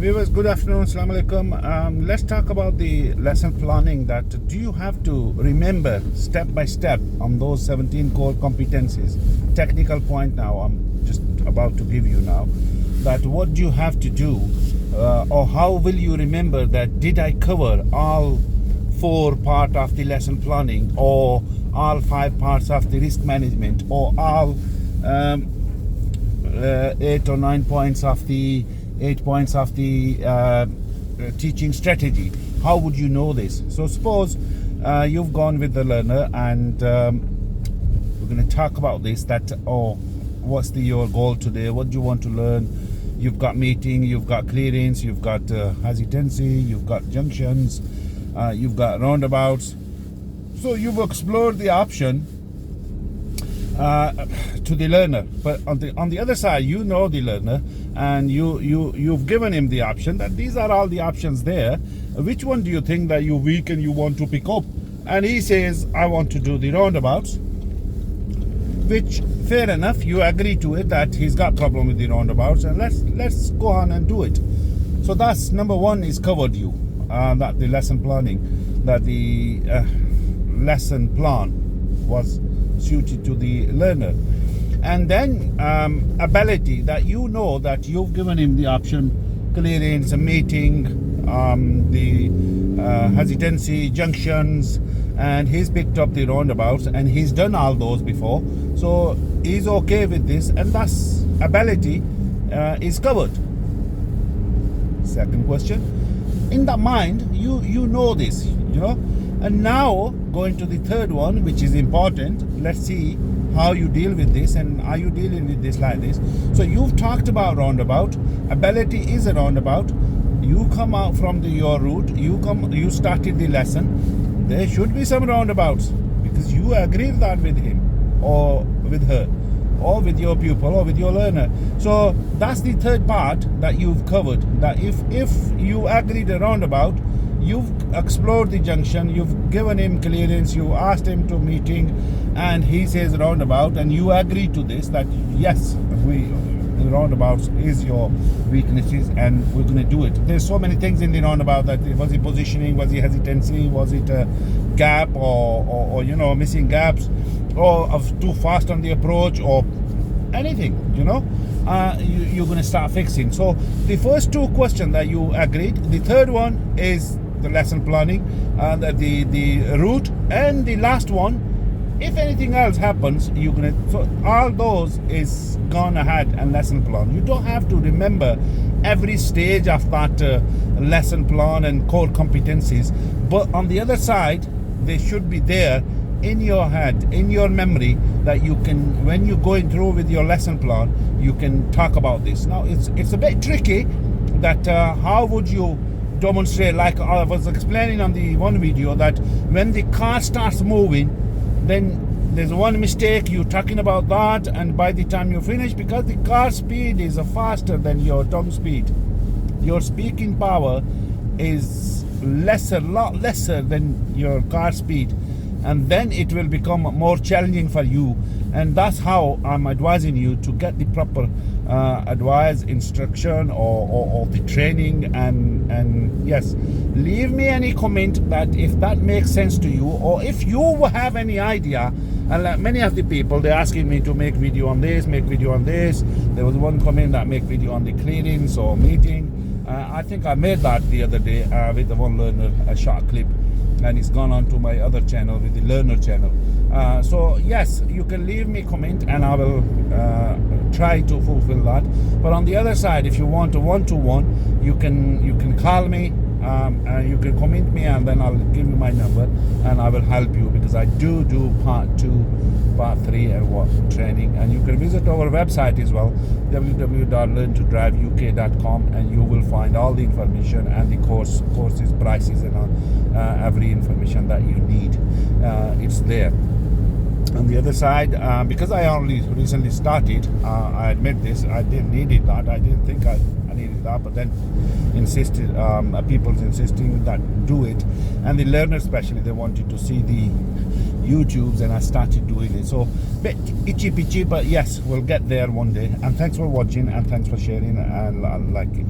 Viewers, good afternoon. Assalamu alaikum. Let's talk about the lesson planning. That do you have to remember step by step on those 17 core competencies? Technical point now I'm just about to give you now. That what do you have to do, or how will you remember that did I cover all 4 part of the lesson planning, or all 5 parts of the risk management, or all 8 or 9 points of the 8 points of the teaching strategy? How would you know this? So suppose you've gone with the learner, and we're going to talk about this, that what's your goal today, what do you want to learn? You've got meeting, you've got clearance, you've got hesitancy, you've got junctions, you've got roundabouts. So you've explored the option to the learner, but on the other side, you know the learner, and you've given him the option that these are all the options there. Which one do you think that you're weak and you want to pick up? And he says, I want to do the roundabouts, which fair enough, you agree to it that he's got problem with the roundabouts, and let's go on and do it. So that's number 1 is covered you, that the lesson planning, that the lesson plan was suited to the learner. And then ability, that you know that you've given him the option, clearance, meeting, the hesitancy, junctions, and he's picked up the roundabouts and he's done all those before, so he's okay with this, and thus ability is covered. Second question, in the mind, you know this, and now going to the third one, which is important. Let's see how you deal with this, and are you dealing with this like this. So you've talked about roundabout. Ability is a roundabout. You come out from your route, you started the lesson, there should be some roundabouts, because you agreed that with him or with her or with your pupil or with your learner. So that's the third part that you've covered, that if you agreed a roundabout, you've explored the junction, you've given him clearance, you asked him to meeting, and he says roundabout, and you agree to this, that yes, the roundabouts is your weaknesses and we're going to do it. There's so many things in the roundabout, that was it positioning, was it hesitancy, was it a gap, or missing gaps, or too fast on the approach, or anything, you're going to start fixing. So the first 2 questions that you agreed, the third one is the lesson planning, the route, and the last one, if anything else happens, you're gonna, so all those is gone ahead and lesson plan. You don't have to remember every stage of that lesson plan and core competencies, but on the other side, they should be there in your head, in your memory, that you can, when you're going through with your lesson plan, you can talk about this. Now it's a bit tricky, that how would you demonstrate, like I was explaining on the one video, that when the car starts moving, then there's one mistake, you're talking about that, and by the time you finish, because the car speed is faster than your tongue speed, your speaking power is lot lesser than your car speed, and then it will become more challenging for you. And that's how I'm advising you to get the proper advice, instruction, or the training. And yes, leave me any comment that if that makes sense to you, or if you have any idea. And like many of the people, they're asking me to make video on this, make video on this. There was one comment that make video on the clearance or meeting. I think I made that the other day with the one learner, a short clip, and it's gone on to my other channel, with the learner channel. So yes, you can leave me comment, and I will try to fulfill that. But on the other side, if you want a one-to-one, you can call me, you can comment me, and then I'll give you my number, and I will help you, because I do part 2, part 3 and what training. And you can visit our website as well, www.learntodriveuk.com, and you will find all the information and the courses, prices, and every information that you need. It's there. On the other side, because I only recently started, I admit this, I didn't need it, that I didn't think I needed that, but then people's insisting that do it, and the learners especially, they wanted to see the YouTubes, and I started doing it. So bit itchy pitchy, but yes, we'll get there one day. And thanks for watching, and thanks for sharing and liking.